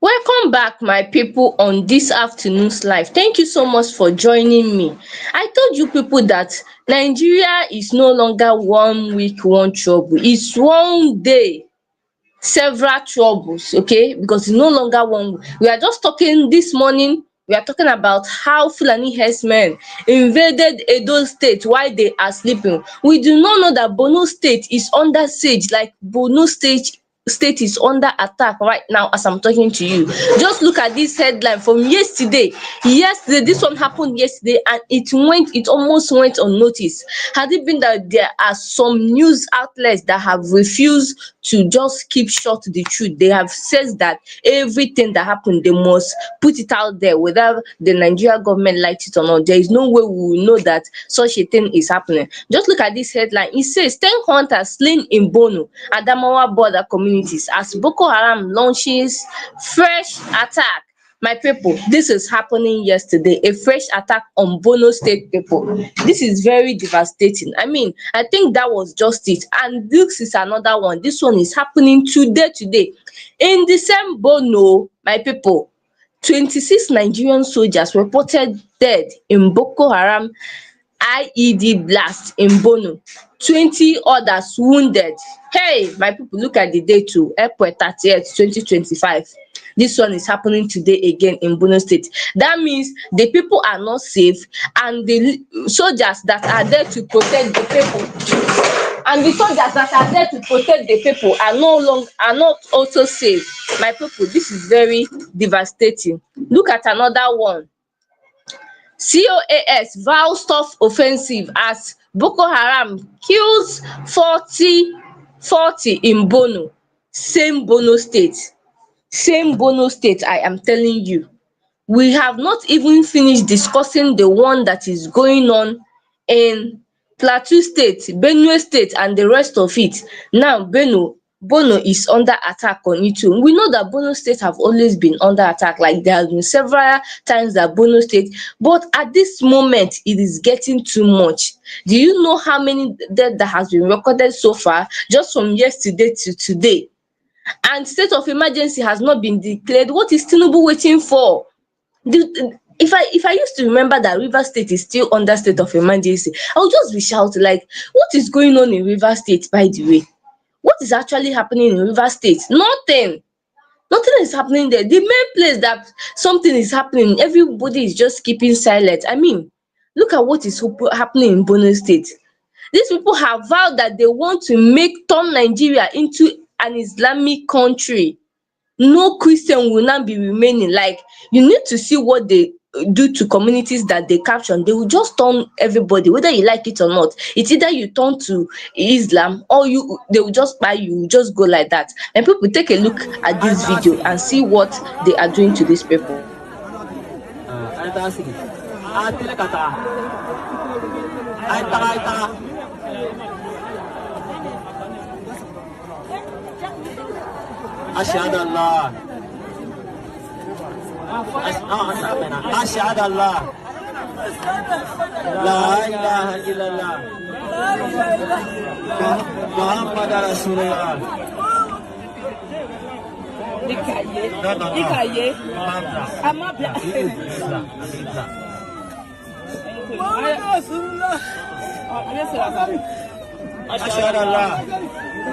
Welcome back, my people, on this afternoon's live. Thank you so much for joining me. I told you people that Nigeria is no longer one week, one trouble. It's one day, several troubles, okay? Because it's no longer one. We are just talking this morning. We are talking about how Fulani herdsmen invaded Edo State while they are sleeping. We do not know that Borno State is under siege, like Borno State is under attack right now as I'm talking to you. Just look at this headline from yesterday. Yesterday, this one happened yesterday, and it almost went unnoticed. Had it been that there are some news outlets that have refused to just keep short the truth, they have said that everything that happened, they must put it out there, whether the Nigeria government likes it or not. There is no way we will know that such a thing is happening. Just look at this headline. It says 10 hunters slain in Borno, Adamawa border communities as Boko Haram launches fresh attack. My people, this is happening yesterday, a fresh attack on Borno State people. This is very devastating. I mean, I think that was just it. And this is another one. This one is happening today. In the same Borno, my people, 26 Nigerian soldiers reported dead in Boko Haram IED blast in Borno, 20 others wounded. Hey, my people, look at the date too, April 30th, 2025. This one is happening today again in Borno State. That means the people are not safe, and the soldiers that are there to protect the people are not also safe. My people, this is very devastating. Look at another one. COAS vows tough offensive as Boko Haram kills 40 in Borno. Same Borno State, I am telling you. We have not even finished discussing the one that is going on in Plateau State, Benue State, and the rest of it. Now Borno is under attack on it too. We know that Borno State have always been under attack, like there has been several times that Borno State, but at this moment it is getting too much. Do you know how many deaths that has been recorded so far, just from yesterday to today? And state of emergency has not been declared. What is Tinubu waiting for? If I used to remember that Rivers State is still under state of emergency, I would just be shouting like, what is going on in Rivers State, by the way? What is actually happening in Rivers State? Nothing. Nothing is happening there. The main place that something is happening, everybody is just keeping silent. I mean, look at what is happening in Borno State. These people have vowed that they want to turn Nigeria into an Islamic country. No Christian will now be remaining. Like, you need to see what they do to communities that they capture. They will just turn everybody, whether you like it or not. It's either you turn to Islam or they will just buy you, just go like that. And people, take a look at this video and see what they are doing to these people. أشهد الله أشهد الله لا إله إلا الله محمد رسول الله. أشهد الله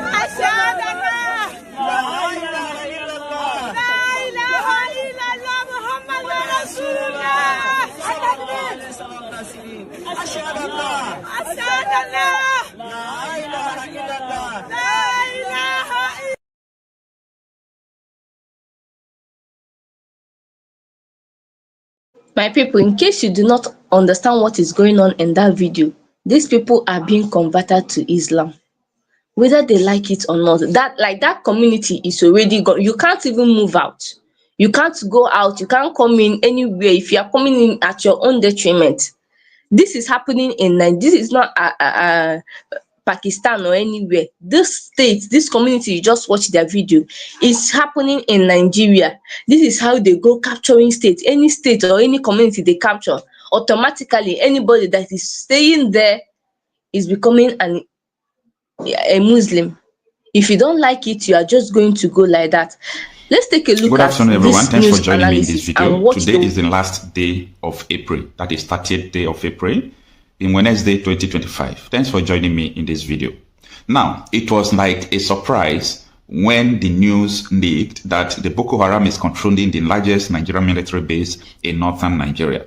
أشهد الله لا إله إلا الله لا إله إلا الله محمد رسول الله. أشهد الله لا إله إلا الله لا إله إلا. My people, in case you do not understand what is going on in that video, these people are being converted to Islam, whether they like it or not. That community is already gone. You can't even move out. You can't go out. You can't come in anywhere. If you are coming in at your own detriment. This is happening in Nigeria. This is not Pakistan or anywhere. This state, this community, you just watch their video, is happening in Nigeria. This is how they go capturing states. Any state or any community they capture, automatically anybody that is staying there is becoming a Muslim. If you don't like it, you are just going to go like that. Let's take a look Good at afternoon, everyone. this Thanks for news joining me in this analysis and video. watch Today the is the last day of April. That is 30th day of April in Wednesday 2025. Thanks for joining me in this video. Now, it was like a surprise when the news leaked that the Boko Haram is controlling the largest Nigerian military base in northern Nigeria.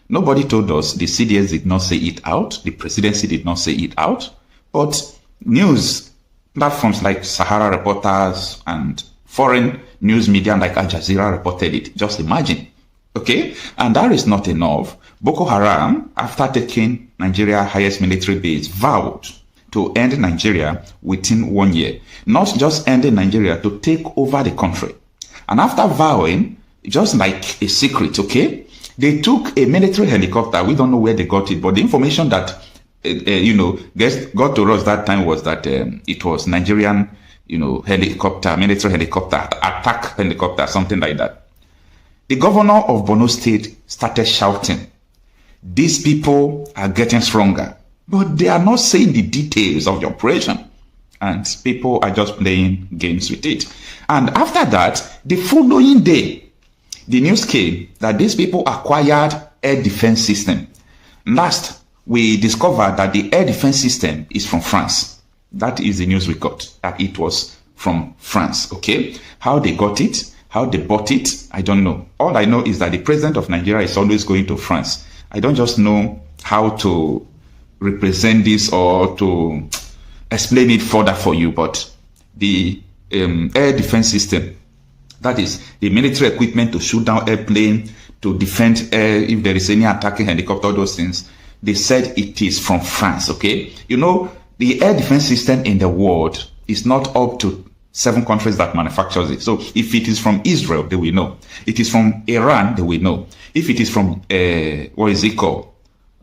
Nobody told us. The CDS did not say it out. The presidency did not say it out. But news platforms like Sahara Reporters and foreign news media like Al Jazeera reported it. Just imagine. Okay? And that is not enough. Boko Haram, after taking Nigeria's highest military base, vowed to end Nigeria within 1 year. Not just ending Nigeria, to take over the country. And after vowing, just like a secret, okay, they took a military helicopter. We don't know where they got it, but the information that got to us that time was that it was Nigerian, helicopter, military helicopter, attack helicopter, something like that. The governor of Borno State started shouting, "These people are getting stronger," but they are not saying the details of the operation. And people are just playing games with it. And after that, the following day, the news came that these people acquired air defense system. Last, we discovered that the air defense system is from France. That is the news we got, that it was from France, okay? How they got it, how they bought it, I don't know. All I know is that the president of Nigeria is always going to France. I don't just know how to represent this or to explain it further for you, but the air defense system, that is the military equipment to shoot down airplane, to defend air, if there is any attacking helicopter, all those things, they said it is from France, okay? The air defense system in the world is not up to 7 countries that manufactures it. So if it is from Israel, they will know. It is from Iran, they will know. If it is from,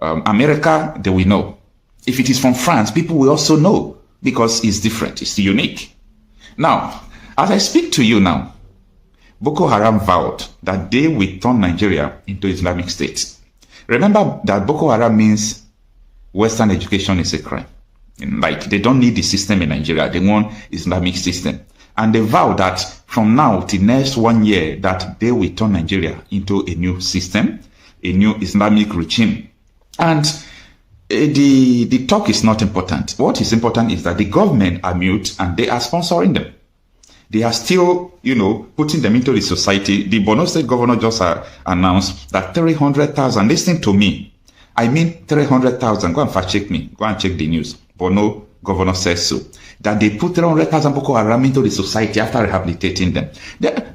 America, they will know. If it is from France, people will also know because it's different, it's unique. Now, as I speak to you now, Boko Haram vowed that they will turn Nigeria into Islamic State. Remember that Boko Haram means Western education is a crime. Like, they don't need the system in Nigeria. They want Islamic system. And they vow that from now till next 1 year that they will turn Nigeria into a new system, a new Islamic regime. And the talk is not important. What is important is that the government are mute and they are sponsoring them. They are still, putting them into the society. The Borno State governor just announced that 300,000, listen to me, I mean 300,000, go and fact check me, go and check the news. Borno governor says so, that they put 300,000 Boko Haram into the society after rehabilitating them.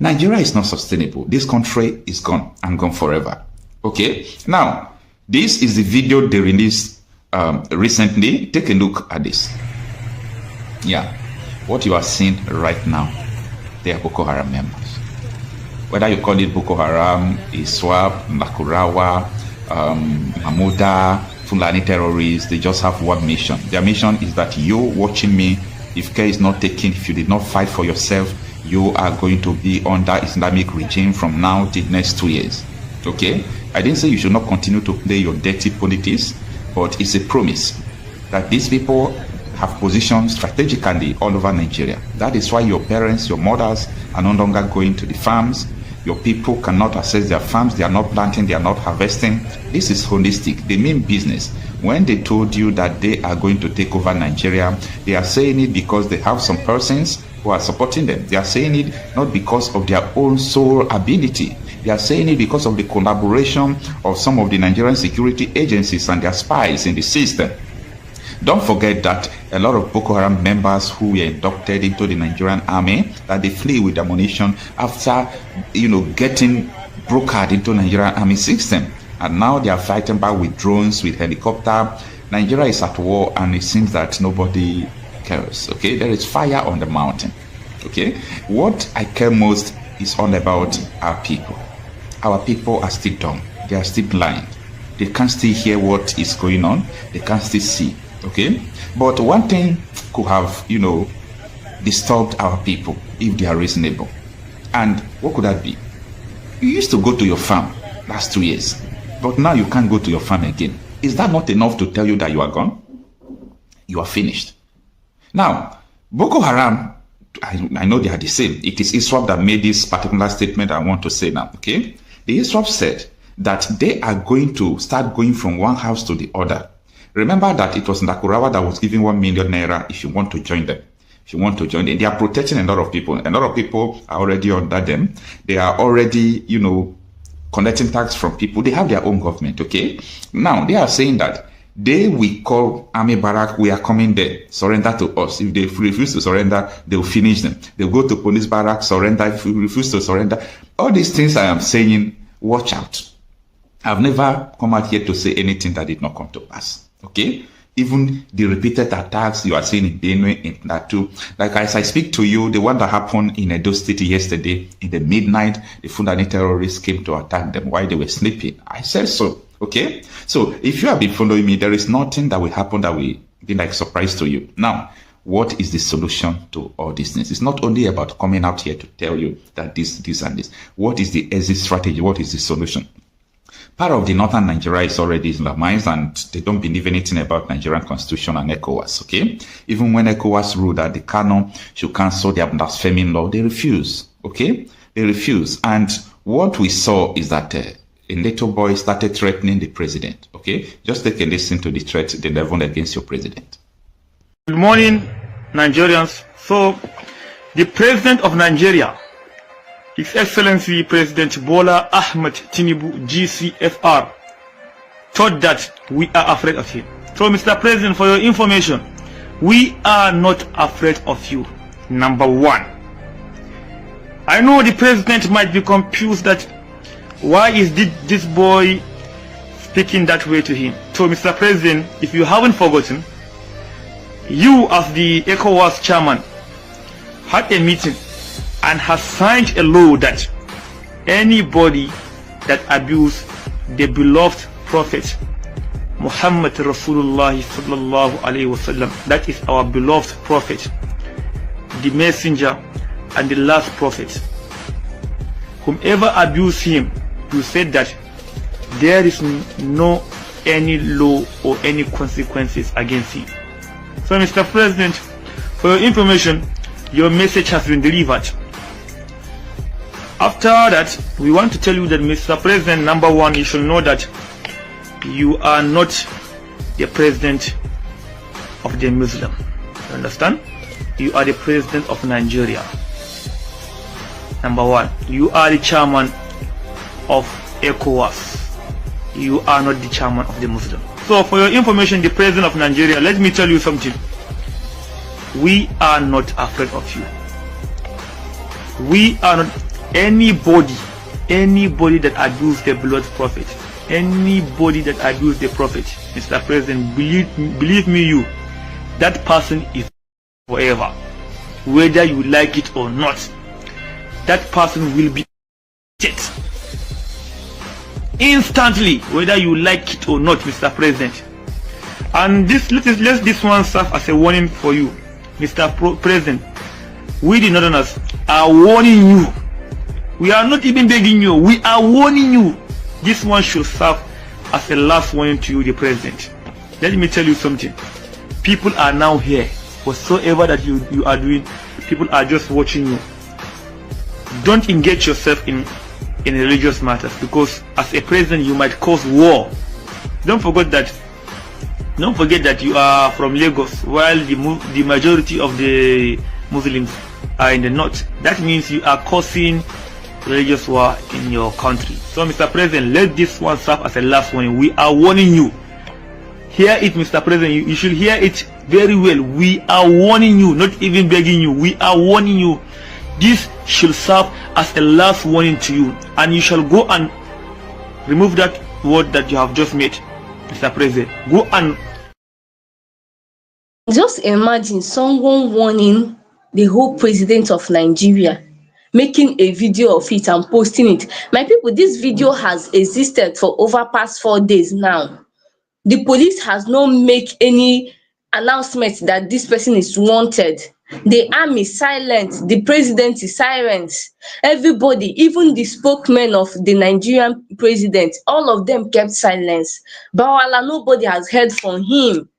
Nigeria is not sustainable. This country is gone and gone forever. Okay, now, this is the video they released recently. Take a look at this. Yeah, what you are seeing right now, they are Boko Haram members. Whether you call it Boko Haram, ISWAP, Makurawa, Mamuda, Fulani terrorists, they just have one mission. Their mission is that you watching me, if care is not taken, if you did not fight for yourself, you are going to be under Islamic regime from now till next 2 years. Okay? I didn't say you should not continue to play your dirty politics, but it's a promise that these people have positions strategically all over Nigeria. That is why your parents, your mothers are no longer going to the farms. Your people cannot access their farms. They are not planting. They are not harvesting. This is holistic. They mean business. When they told you that they are going to take over Nigeria, they are saying it because they have some persons who are supporting them. They are saying it not because of their own sole ability. They are saying it because of the collaboration of some of the Nigerian security agencies and their spies in the system. Don't forget that a lot of Boko Haram members who were inducted into the Nigerian army, that they flee with ammunition after, getting brokered into Nigerian army system. And now they are fighting back with drones, with helicopter. Nigeria is at war and it seems that nobody cares, okay? There is fire on the mountain, okay? What I care most is all about our people. Our people are still dumb. They are still blind. They can't still hear what is going on. They can't still see. Okay, but one thing could have, disturbed our people if they are reasonable. And what could that be? You used to go to your farm last 2 years, but now you can't go to your farm again. Is that not enough to tell you that you are gone? You are finished. Now, Boko Haram I know they are the same. It is ISWAP that made this particular statement I want to say now, okay? The ISWAP said that they are going to start going from one house to the other. Remember that it was Nakurawa that was giving 1 million naira if you want to join them. If you want to join them, they are protecting a lot of people. A lot of people are already under them. They are already, you know, collecting tax from people. They have their own government, okay? Now, they are saying that they will call army barrack, we are coming there, surrender to us. If they refuse to surrender, they will finish them. They'll go to police barrack, surrender. If you refuse to surrender, all these things I am saying, watch out. I've never come out here to say anything that did not come to pass, okay? Even the repeated attacks you are seeing in Benue, in Plateau, like as I speak to you, the one that happened in Edo State yesterday, in the midnight, the Fulani terrorists came to attack them while they were sleeping. I said so, okay? So if you have been following me, there is nothing that will happen that will be like surprise to you. Now, what is the solution to all these things? It's not only about coming out here to tell you that this, and this. What is the exit strategy? What is the solution? Part of the northern Nigeria is already Islamized and they don't believe anything about Nigerian constitution and ECOWAS, okay? Even when ECOWAS ruled that the kanu should cancel their blaspheming law, they refuse, okay? They refuse. And what we saw is that a little boy started threatening the president, okay? Just take a listen to the threat they leveled against your president. Good morning, Nigerians. So, the president of Nigeria, His Excellency President Bola Ahmed Tinubu, GCFR, thought that we are afraid of him. So, Mr. President, for your information, we are not afraid of you. Number one. I know the president might be confused that why is this boy speaking that way to him. So, Mr. President, if you haven't forgotten, you as the ECOWAS chairman had a meeting and has signed a law that anybody that abuse the beloved prophet Muhammad Rasulullah sallallahu alaihi wasallam, that is our beloved prophet, the messenger and the last prophet, whomever abuse him, you said that there is no any law or any consequences against him. So, Mr. President, for your information, your message has been delivered. After that, we want to tell you that, Mr. President, number one, you should know that you are not the president of the Muslim. You understand? You are the president of Nigeria. Number one, you are the chairman of ECOWAS. You are not the chairman of the Muslim. So, for your information, the president of Nigeria, let me tell you something. We are not afraid of you. We are not anybody that abused the beloved prophet, anybody that abused the prophet, Mr. President, believe me, you, that person is forever. Whether you like it or not, that person will be dead instantly, whether you like it or not, Mr. President. And let this one serve as a warning for you, Mr. President. We the Northerners are warning you. We are not even begging you. We are warning you. This one should serve as a last warning to you, the President. Let me tell you something. People are now here. Whatsoever that you are doing, people are just watching you. Don't engage yourself in religious matters, because as a president you might cause war. Don't forget that you are from Lagos, while the majority of the Muslims are in the north. That means you are causing religious war in your country. So, Mr. President, let this one serve as a last warning. We are warning you. Hear it, Mr. President. You should hear it very well. We are warning you, not even begging you. We are warning you. This should serve as a last warning to you, and you shall go and remove that word that you have just made, Mr. President. Go and just imagine someone warning the whole president of Nigeria, making a video of it and posting it. My people, this video has existed for over past 4 days now. The police has not make any announcement that this person is wanted. The army is silent, the president is silent. Everybody, even the spokesman of the Nigerian president, all of them kept silence. Bawala, nobody has heard from him.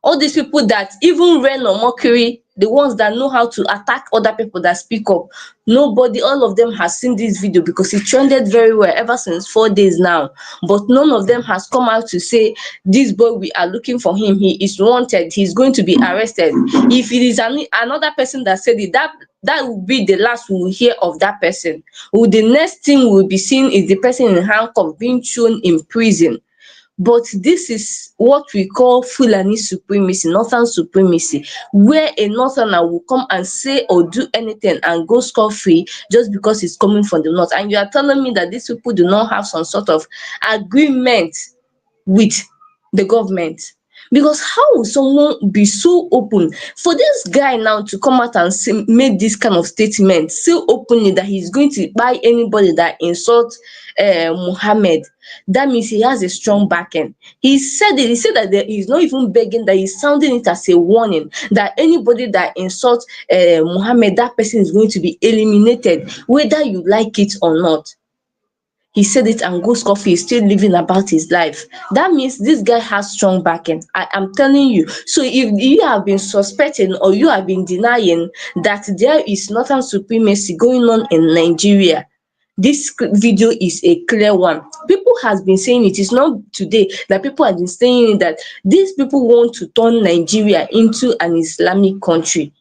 All these people that even ran on mockery the ones that know how to attack other people that speak up. Nobody, all of them has seen this video because it trended very well ever since 4 days now. But none of them has come out to say, this boy, we are looking for him, he is wanted, he's going to be arrested. If it is another person that said it, that will be the last we will hear of that person. The next thing we will be seeing is the person in handcuff being thrown in prison. But this is what we call Fulani supremacy, northern supremacy, where a northerner will come and say or do anything and go scot-free just because it's coming from the north. And you are telling me that these people do not have some sort of agreement with the government? Because how will someone be so open for this guy now to come out and say, make this kind of statement so openly that he's going to buy anybody that insults Muhammad? That means he has a strong backing. He said it. He said that he's not even begging, that he's sounding it as a warning that anybody that insults Muhammad, that person is going to be eliminated, whether you like it or not. He said it, and Ghost Coffee is still living about his life. That means this guy has strong backing. I am telling you. So if you have been suspecting or you have been denying that there is northern supremacy going on in Nigeria, this video is a clear one. People has been saying it. It's not today that people have been saying that these people want to turn Nigeria into an Islamic country.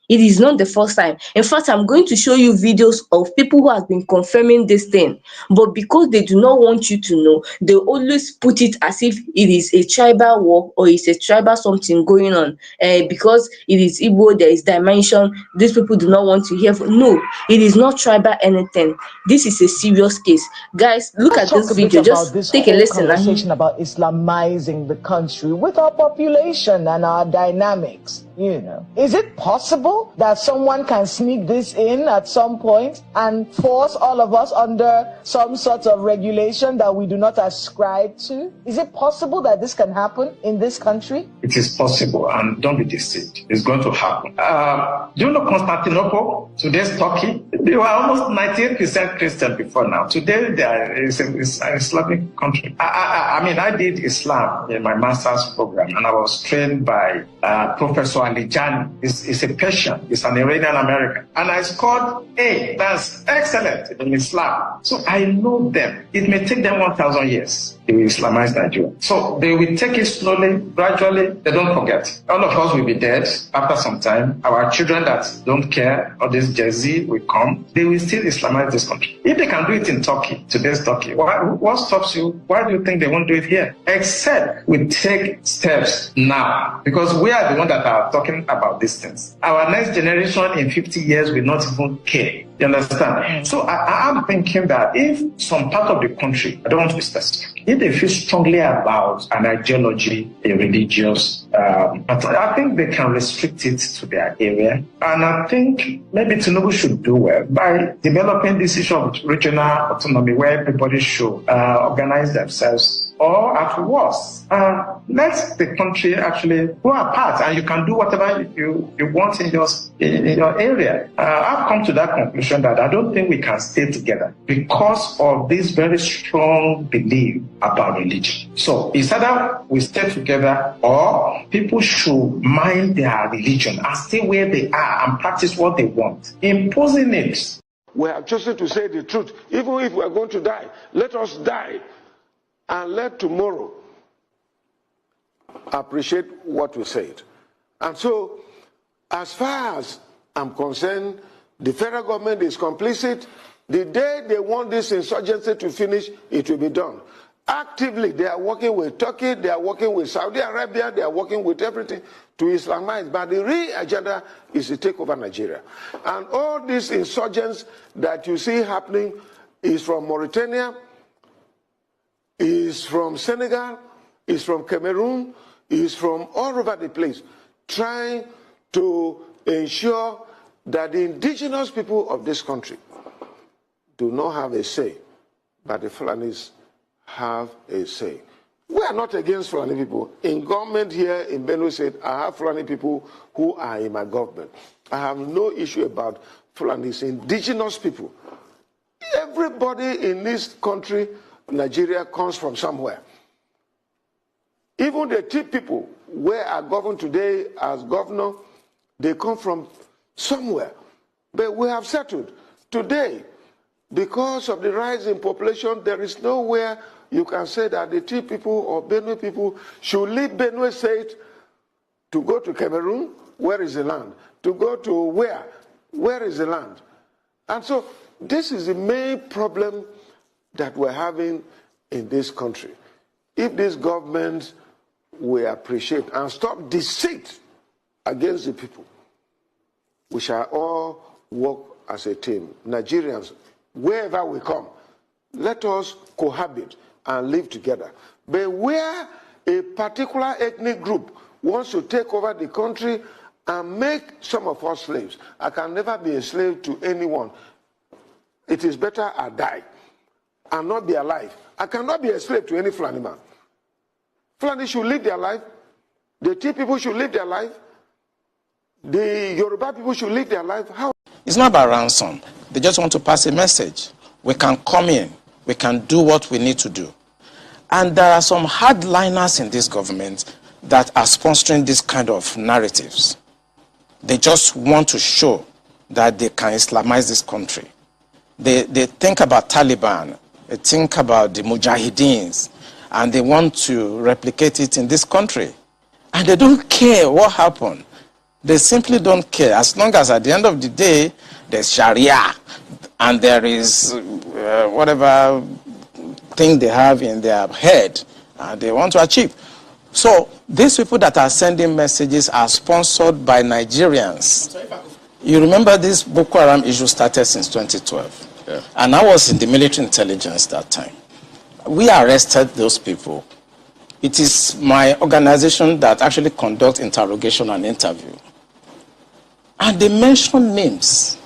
It is not the first time. In fact, I'm going to show you videos of people who have been confirming this thing. But because they do not want you to know, they always put it as if it is a tribal war or it's a tribal something going on. Because it is Igbo, there is dimension. These people do not want to hear. No, it is not tribal anything. This is a serious case. Guys, look at this video. Just take a listen. Conversation about Islamizing the country with our population and our dynamics. You know, is it possible that someone can sneak this in at some point and force all of us under some sort of regulation that we do not ascribe to? Is it possible that this can happen in this country? It is possible, and don't be deceived. It's going to happen. Do you know Constantinople? Today's Turkey? They were almost 98% Christian before now. Today, it's an Islamic country. I did Islam in my master's program, and I was trained by Professor Alijani. Is a Persian, is an Iranian American, and I scored A. That's excellent in Islam. So I know them. It may take them 1,000 years. They will Islamize Nigeria. So they will take it slowly, gradually. They don't forget. All of us will be dead after some time. Our children that don't care, or this Jay-Z will come. They will still Islamize this country. If they can do it in Turkey, today's Turkey, what stops you? Why do you think they won't do it here? Except we take steps now, because we are the ones that are talking about these things. Our next generation in 50 years will not even care. You understand? So I'm thinking that if some part of the country, I don't want to be specific, if they feel strongly about an ideology, a religious, I think they can restrict it to their area. And I think maybe Tinubu should do well by developing this issue of regional autonomy where everybody should organize themselves. Or at worst, let the country actually go apart, and you can do whatever you want in your area. I've come to that conclusion that I don't think we can stay together because of this very strong belief about religion. So it's either we stay together, or people should mind their religion and stay where they are and practice what they want. Imposing it. We have chosen to say the truth. Even if we are going to die, let us die. And let tomorrow appreciate what we said. And so, as far as I'm concerned, the federal government is complicit. The day they want this insurgency to finish, it will be done. Actively, they are working with Turkey, they are working with Saudi Arabia, they are working with everything to Islamize. But the real agenda is to take over Nigeria. And all these insurgents that you see happening is from Mauritania, is from Senegal, is from Cameroon, is from all over the place, trying to ensure that the indigenous people of this country do not have a say, but the Fulanis have a say. We are not against Fulani people. In government here in Benue State, I have Fulani people who are in my government. I have no issue about Fulanis, indigenous people. Everybody in this country, Nigeria, comes from somewhere. Even the Tea people, where I govern today as governor, They come from somewhere. But we have settled. Today, because of the rise in population, there is nowhere you can say that the Tea people or Benue people should leave Benue State to go to Cameroon. Where is the land? To go to where? Where is the land? And so this is the main problem that we're having in this country. If this government will appreciate and stop deceit against the people, we shall all work as a team. Nigerians, wherever we come, let us cohabit and live together. But where a particular ethnic group wants to take over the country and make some of us slaves, I can never be a slave to anyone. It is better I die and not be alive. I cannot be a slave to any Fulani man. Fulani should live their life. The Tea people should live their life. The Yoruba people should live their life. How? It's not about ransom. They just want to pass a message. We can come in. We can do what we need to do. And there are some hardliners in this government that are sponsoring this kind of narratives. They just want to show that they can Islamize this country. They think about Taliban. They think about the Mujahideens. And they want to replicate it in this country. And they don't care what happened. They simply don't care. As long as at the end of the day, there's Sharia and there is whatever thing they have in their head they want to achieve. So these people that are sending messages are sponsored by Nigerians. You remember this Boko Haram issue started since 2012. Yeah. And I was in the military intelligence that time. We arrested those people. It is my organization that actually conducts interrogation and interview. And they mention names.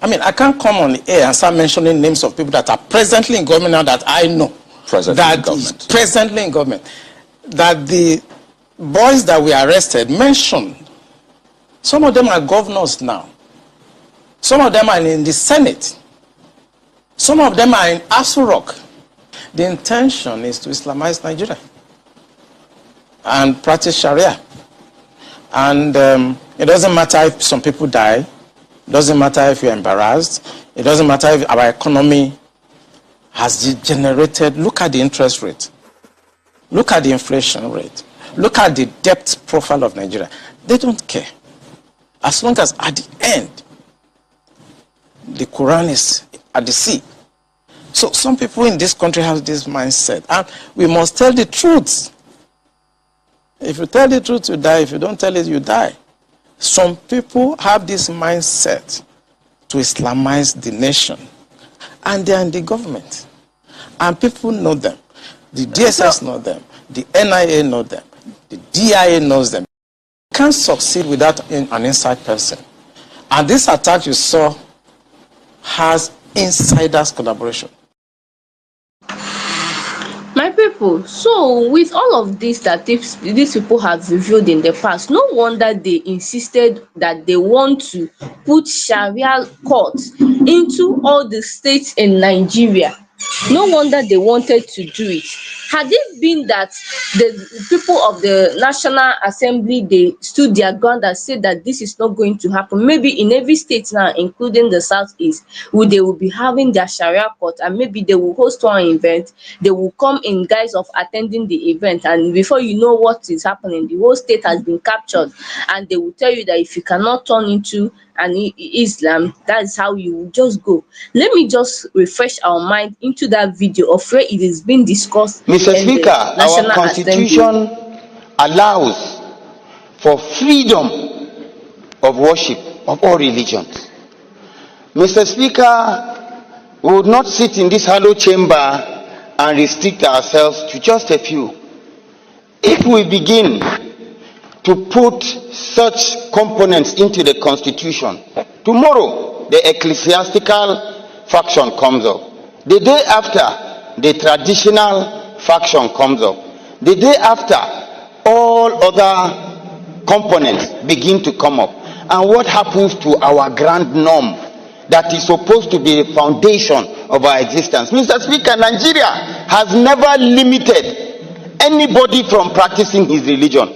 I mean, I can't come on the air and start mentioning names of people that are presently in government now that I know. Presently in government. That the boys that we arrested mentioned. Some of them are governors now. Some of them are in the Senate. Some of them are in Aso Rock. The intention is to Islamize Nigeria and practice Sharia. And it doesn't matter if some people die. It doesn't matter if you're embarrassed. It doesn't matter if our economy has degenerated. Look at the interest rate. Look at the inflation rate. Look at the debt profile of Nigeria. They don't care. As long as at the end, the Quran is at the sea. So some people in this country have this mindset. And we must tell the truth. If you tell the truth, you die. If you don't tell it, you die. Some people have this mindset to Islamize the nation. And they are in the government. And people know them. The DSS know them. The NIA know them. The DIA knows them. You can't succeed without an inside person. And this attack you saw has insiders collaboration. My people, so with all of this that these people have revealed in the past, no wonder they insisted that they want to put Sharia courts into all the states in Nigeria. No wonder they wanted to do it. Had it been that the people of the National Assembly, they stood their ground and said that this is not going to happen, maybe in every state now, including the Southeast, they will be having their Sharia court, and maybe they will host one event. They will come in guise of attending the event, and before you know what is happening, the whole state has been captured, and they will tell you that if you cannot turn into an Islam, that is how you will just go. Let me just refresh our mind into that video of where it is being discussed. Mr. Speaker, our Constitution allows for freedom of worship of all religions. Mr. Speaker, we would not sit in this hollow chamber and restrict ourselves to just a few. If we begin to put such components into the Constitution, tomorrow the ecclesiastical faction comes up. The day after, the traditional faction comes up. The day after, all other components begin to come up. And what happens to our grand norm that is supposed to be the foundation of our existence? Mr. Speaker, Nigeria has never limited anybody from practicing his religion.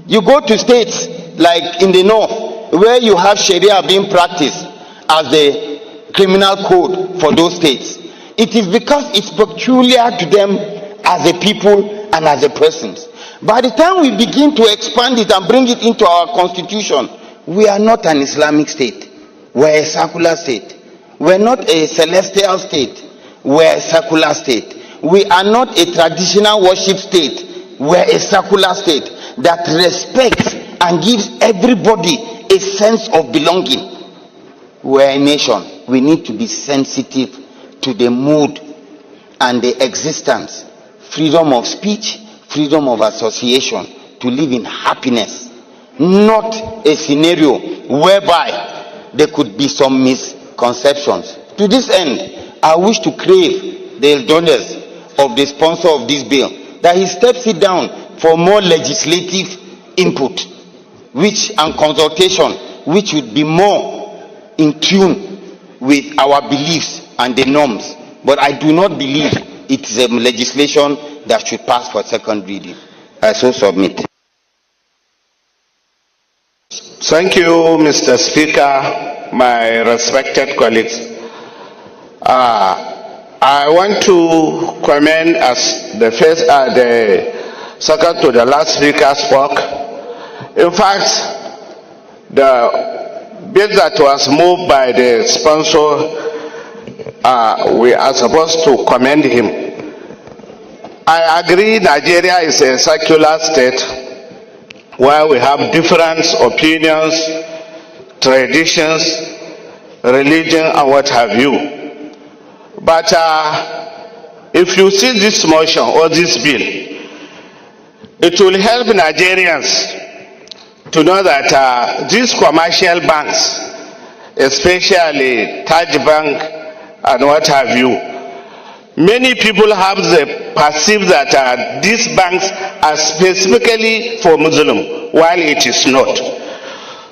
You go to states, like in the north, where you have Sharia being practiced as the criminal code for those states. It is because it's peculiar to them as a people and as a persons. By the time we begin to expand it and bring it into our constitution, we are not an Islamic state. We're a secular state. We're not a celestial state. We're a secular state. We are not a traditional worship state. We're a secular state that respects and gives everybody a sense of belonging. We're a nation. We need to be sensitive to the mood and the existence, freedom of speech, freedom of association, to live in happiness, not a scenario whereby there could be some misconceptions. To this end, I wish to crave the indulgence of the sponsor of this bill that he steps it down for more legislative input, and consultation, which would be more in tune with our beliefs and the norms. But I do not believe it is a legislation that should pass for second reading. I so submit. Thank you, Mr. Speaker, my respected colleagues. I want to comment as the second to the last speaker spoke. In fact, the bill that was moved by the sponsor, we are supposed to commend him. I agree Nigeria is a secular state where we have different opinions, traditions, religion, and what have you. But if you see this motion or this bill, it will help Nigerians to know that these commercial banks, especially Taj Bank and what have you, many people have the perceive that these banks are specifically for Muslim, while it is not.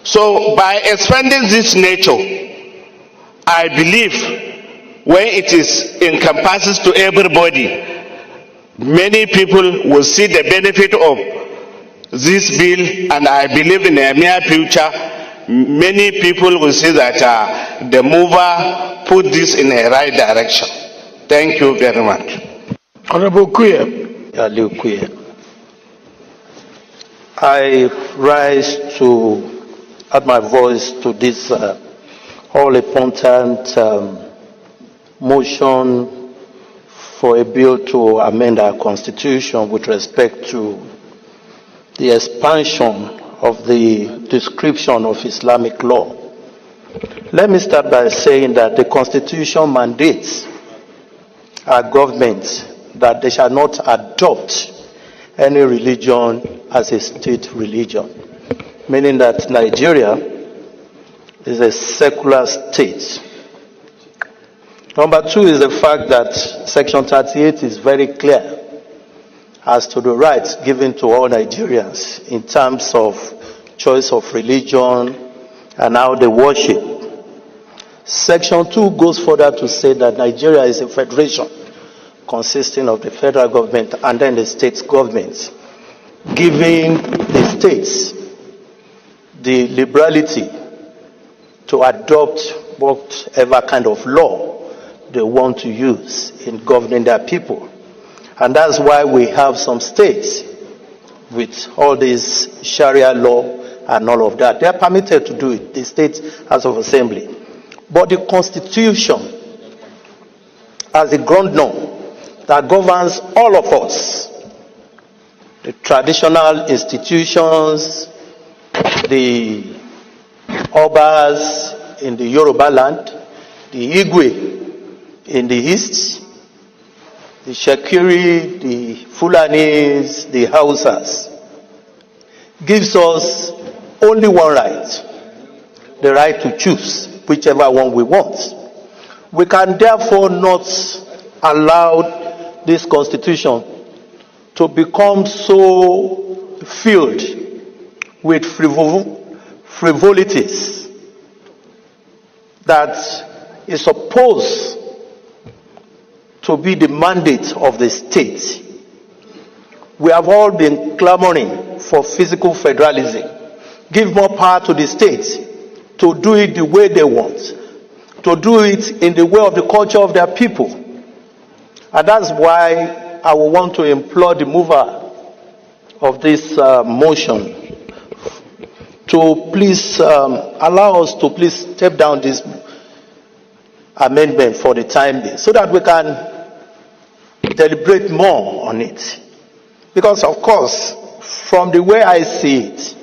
So by expanding this nature, I believe when it is encompasses to everybody, many people will see the benefit of this bill, and I believe in a near future, many people will see that the mover put this in a right direction. Thank you very much. Honorable Kuye. I rise to add my voice to this all-important motion for a bill to amend our constitution with respect to the expansion of the description of Islamic law. Let me start by saying that the constitution mandates our government that they shall not adopt any religion as a state religion, meaning that Nigeria is a secular state. Number two is the fact that Section 38 is very clear as to the rights given to all Nigerians in terms of choice of religion and how they worship. Section 2 goes further to say that Nigeria is a federation consisting of the federal government and then the state governments, giving the states the liberality to adopt whatever kind of law they want to use in governing their people. And that's why we have some states with all this Sharia law and all of that. They are permitted to do it, the State House of Assembly. But the Constitution, as a ground norm that governs all of us, the traditional institutions, the Obas in the Yoruba land, the Igwe in the east, the Shakiri, the Fulanis, the Hausas, gives us only one right, the right to choose whichever one we want. We can therefore not allow this constitution to become so filled with frivolities that is supposed to be the mandate of the state. We have all been clamoring for physical federalism, give more power to the states to do it the way they want, to do it in the way of the culture of their people. And that's why I will want to implore the mover of this motion to please allow us to please step down this amendment for the time being, so that we can deliberate more on it. Because of course, from the way I see it,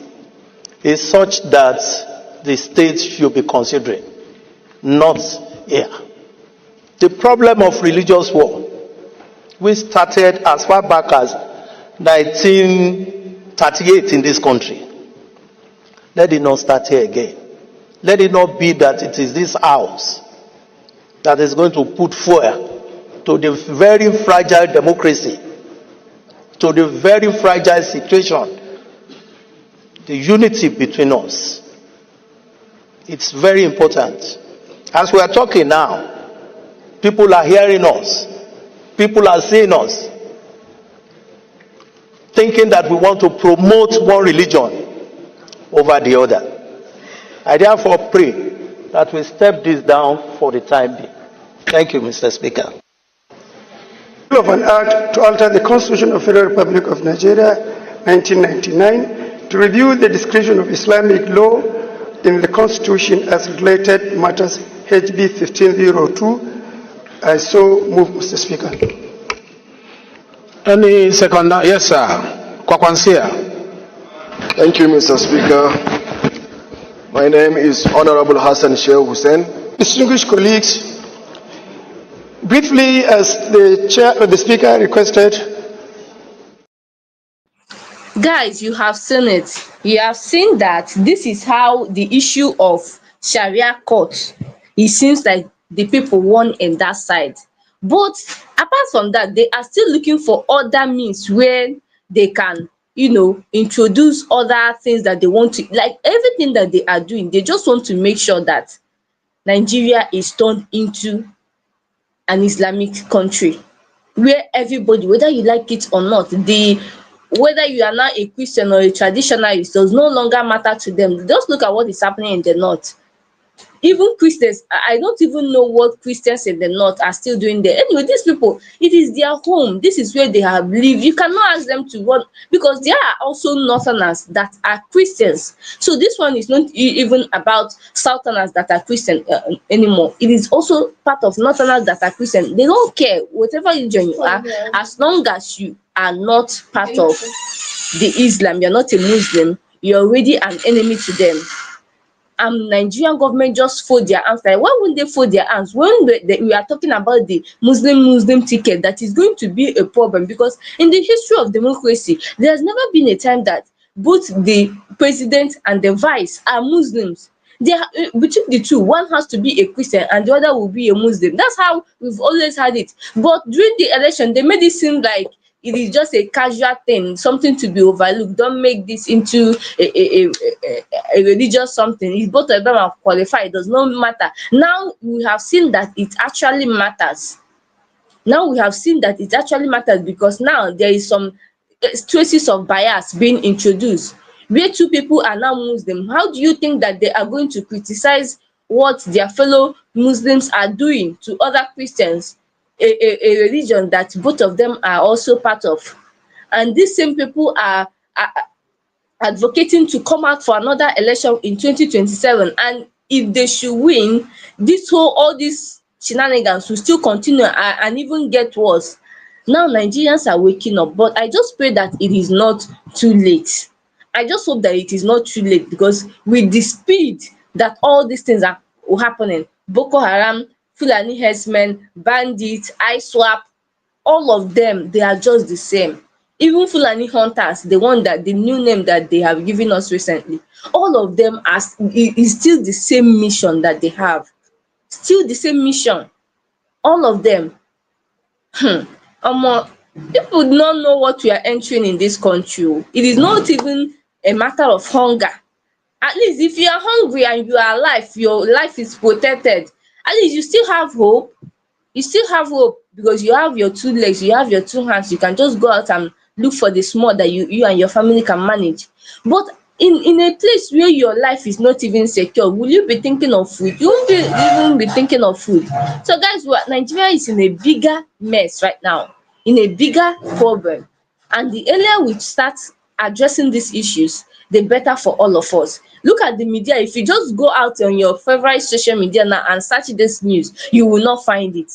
is such that the state should be considering, not here. The problem of religious war, we started as far back as 1938 in this country. Let it not start here again. Let it not be that it is this house that is going to put fuel to the very fragile democracy, to the very fragile situation, the unity between us. It's very important. As we are talking now, people are hearing us, people are seeing us, thinking that we want to promote one religion over the other. I therefore pray that we step this down for the time being. Thank you, Mr. Speaker. Of an act to alter the Constitution of the Federal Republic of Nigeria, 1999, to review the description of Islamic law in the Constitution as related matters, HB 1502. I so move, Mr. Speaker. Any second? Yes, sir. Kwakwansia. Thank you, Mr. Speaker. My name is Honorable Hassan Sheikh Hussein. Distinguished colleagues, briefly, as the Speaker requested. Guys, you have seen it. You have seen that this is how the issue of Sharia court, it seems like the people won in that side. But apart from that, they are still looking for other means where they can, introduce other things that they want to, like everything that they are doing, they just want to make sure that Nigeria is turned into an Islamic country where everybody, whether you like it or not, whether you are now a Christian or a traditionalist, does no longer matter to them. Just look at what is happening in the north. Even Christians, I don't even know what Christians in the north are still doing there. Anyway, these people, it is their home. This is where they have lived. You cannot ask them to run, because there are also northerners that are Christians. So this one is not even about southerners that are Christian anymore. It is also part of northerners that are Christian. They don't care whatever religion you are, as long as you are not part of the Islam, you're not a Muslim, you're already an enemy to them. Nigerian government just fold their hands. Like, why wouldn't they fold their hands when we are talking about the Muslim ticket? That is going to be a problem, because in the history of democracy, there has never been a time that both the president and the vice are Muslims. Between the two, one has to be a Christian and the other will be a Muslim. That's how we've always had it. But during the election, they made it seem like it is just a casual thing, something to be overlooked. Don't make this into a religious something. If both of them are qualified, it does not matter. Now we have seen that it actually matters. Because now there is some traces of bias being introduced, where two people are now Muslim. How do you think that they are going to criticize what their fellow Muslims are doing to other Christians, a religion that both of them are also part of? And these same people are advocating to come out for another election in 2027. And if they should win, all these shenanigans will still continue and even get worse. Now Nigerians are waking up, but I just pray that it is not too late. I just hope that it is not too late, because with the speed that all these things are happening, Boko Haram, Fulani herdsmen, bandits, ISWAP, all of them, they are just the same. Even Fulani hunters, the new name that they have given us recently, all of them is still the same mission that they have. Still the same mission. All of them. People do not know what we are entering in this country. It is not even a matter of hunger. At least if you are hungry and you are alive, your life is protected. At least you still have hope. You still have hope, because you have your two legs, you have your two hands. You can just go out and look for the small that you and your family can manage. But in a place where your life is not even secure, will you be thinking of food? You won't even be thinking of food. So guys, Nigeria is in a bigger mess right now, in a bigger problem, and the earlier we start addressing these issues, the better for all of us. Look at the media. If you just go out on your favorite social media now and search this news, you will not find it.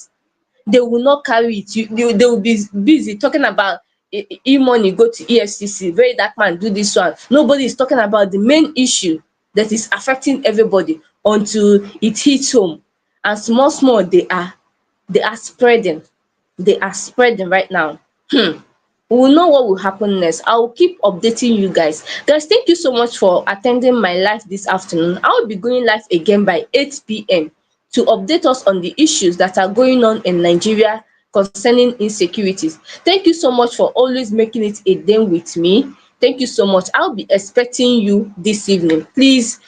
They will not carry it. They will be busy talking about e-money go to EFCC, very dark man do this one. Nobody is talking about the main issue that is affecting everybody until it hits home. And small small they are spreading. They are spreading right now. We will know what will happen next. I will keep updating you guys. Guys, thank you so much for attending my live this afternoon. I will be going live again by 8 p.m. to update us on the issues that are going on in Nigeria concerning insecurities. Thank you so much for always making it a day with me. Thank you so much. I'll be expecting you this evening. Please